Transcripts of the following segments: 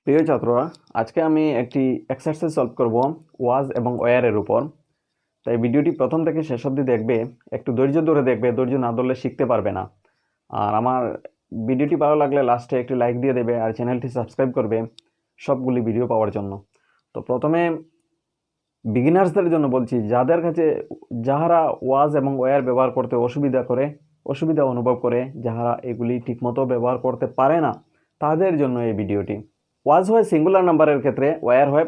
প্রিয় ছাত্ররা, আজকে আমি একটি এক্সারসাইজ সলভ করব ওয়াজ এবং ওয়ারের উপর। তাই ভিডিওটি প্রথম থেকে শেষ অবধি দেখবে, একটু ধৈর্য ধরে দেখবে, ধৈর্য না ধরলে শিখতে পারবে না। আর আমার ভিডিওটি ভালো লাগলে লাস্টে একটি লাইক দিয়ে দেবে আর চ্যানেলটি সাবস্ক্রাইব করবে সবগুলি ভিডিও পাওয়ার জন্য। তো প্রথমে বিগিনার্সদের জন্য বলছি, যাহারা ওয়াজ এবং ওয়ার ব্যবহার করতে অসুবিধা অনুভব করে, যাহারা এগুলি ঠিকমতো ব্যবহার করতে পারে না, তাদের জন্য এই ভিডিওটি। ওয়াজ হয় সিঙ্গুলার নাম্বারের ক্ষেত্রে, ওয়ার হয়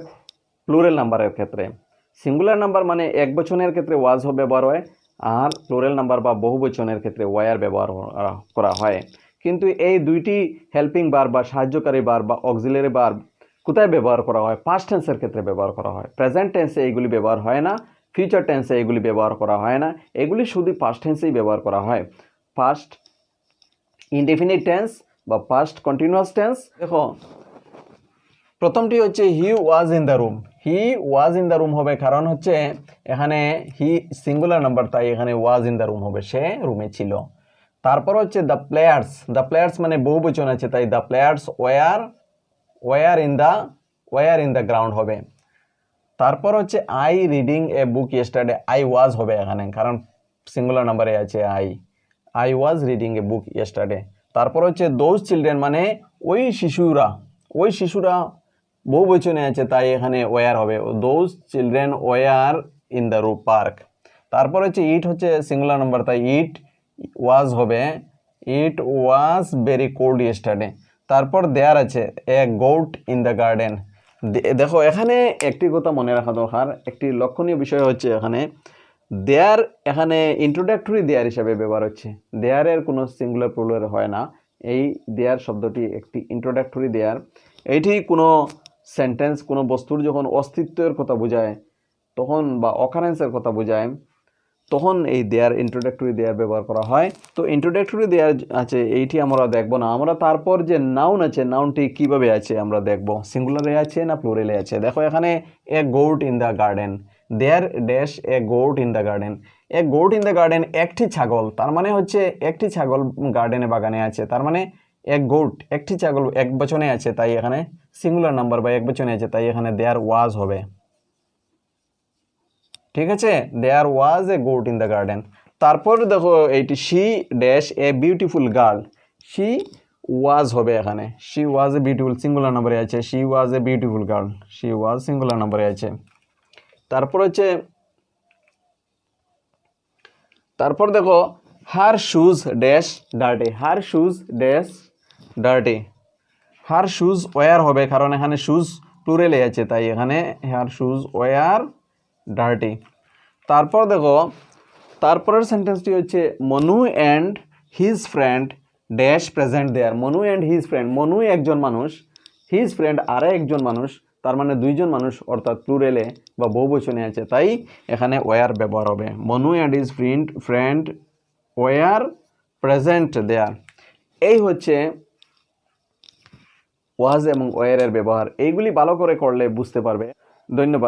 প্লুরাল নাম্বারের ক্ষেত্রে। সিঙ্গুলার নাম্বার মানে এক বচনের ক্ষেত্রে ওয়াজ ব্যবহার হয়, আর প্লুরাল নাম্বার বা বহু বচনের ক্ষেত্রে ওয়ার ব্যবহার করা হয়। কিন্তু এই দুইটি হেল্পিং ভার্ব বা সাহায্যকারী ভার্ব বা অক্সিলারি ভার্ব কোথায় ব্যবহার করা হয়? পাস্ট টেন্সের ক্ষেত্রে ব্যবহার করা হয়। প্রেজেন্ট টেন্সে এগুলি ব্যবহার হয় না, ফিউচার টেন্সে এগুলি ব্যবহার করা হয় না, এগুলি শুধু পাস্ট টেন্সেই ব্যবহার করা হয়। পাস্ট ইনডেফিনিট টেন্স বা পাস্ট কন্টিনিউয়াস টেন্স। দেখো, প্রথমটি হচ্ছে he was in the room. He was in the room হবে, কারণ হচ্ছে এখানে হি সিঙ্গুলার নাম্বার, তাই এখানে ওয়াজ ইন দ্য রুম হবে, সে রুমে ছিল। তারপর হচ্ছে দ্য প্লেয়ার্স মানে বহু বচন আছে, তাই the players were in the ground হবে। তারপর হচ্ছে I reading a book yesterday, I was হবে এখানে, কারণ সিঙ্গুলার নাম্বারে আছে I was reading a book yesterday. তারপর হচ্ছে দোজ চিলড্রেন মানে ওই শিশুরা বহু বচনে আছে, তাই এখানে ওয়ার হবে, those children were in the park. তারপর হচ্ছে ইট হচ্ছে সিঙ্গুলার নাম্বার, তাই ইট ওয়াজ হবে, ইট ওয়াজ ভেরি কোল্ড ইয়েস্টারডে। তারপর দেয়ার আছে এ গোট ইন দ্য গার্ডেন। দেখো, এখানে একটি কথা মনে রাখা দরকার, একটি লক্ষণীয় বিষয় হচ্ছে এখানে ইন্ট্রোডাক্টরি দেয়ার হিসাবে ব্যবহার হচ্ছে। দেয়ারের কোনো সিঙ্গুলার প্লুরাল হয় না। এই দেয়ার শব্দটি একটি ইন্ট্রোডাক্টরি দেয়ার। এইটি কোনো সেন্টেন্স, কোনো বস্তুর যখন অস্তিত্বের কথা বোঝায় তখন, বা অকারেন্সের কথা বোঝায়, তখন এই ইন্ট্রোডাক্টরি দেয়ার ব্যবহার করা হয়। তো ইন্ট্রোডাক্টরি দেয়ার আছে, এইটি আমরা দেখব না। আমরা তারপর যে নাউন আছে, নাউনটি কিভাবে আছে আমরা দেখব, সিঙ্গুলারে আছে না প্লুরালে আছে। দেখো, এখানে a goat in the garden, there dash a goat in the garden. A goat in the garden, একটি ছাগল, তার মানে হচ্ছে একটি ছাগল গার্ডেনে, বাগানে আছে। তার মানে এক গোট, একটি ছাগল এক বচনে আছে, তাই এখানে সিঙ্গুলার নাম্বার বা এক বচনে আছে, তাই এখানে দেয়ার ওয়াজ হবে। ঠিক আছে, there was a goat in the garden. তারপর দেখো, এইটি she dash a beautiful girl, she was হবে এখানে, she was a beautiful singular নাম্বারে আছে, she was a beautiful girl, she was singular নাম্বারে আছে। তারপর দেখো, her shoes dash dirty, her shoes dash dirty. Her shoes were হবে, কারণ এখানে শুজ প্লুরালে আছে, তাই এখানে হার শুজ ওয়ার ডার্টি। তারপর দেখো, তারপরের সেন্টেন্সটি হচ্ছে Manu and his friend dash present there. Manu and his friend, Manu একজন মানুষ, হিজ ফ্রেন্ড আরে একজন মানুষ, তার মানে দুইজন মানুষ, অর্থাৎ প্লুরালে বা বহুবচনে আছে, তাই এখানে ওয়ার ব্যবহার হবে। Manu and his friend were present there. এই হচ্ছে ওয়াজ এবং ওয়ারের ব্যবহার। এইগুলি ভালো করে করলে বুঝতে পারবে। ধন্যবাদ।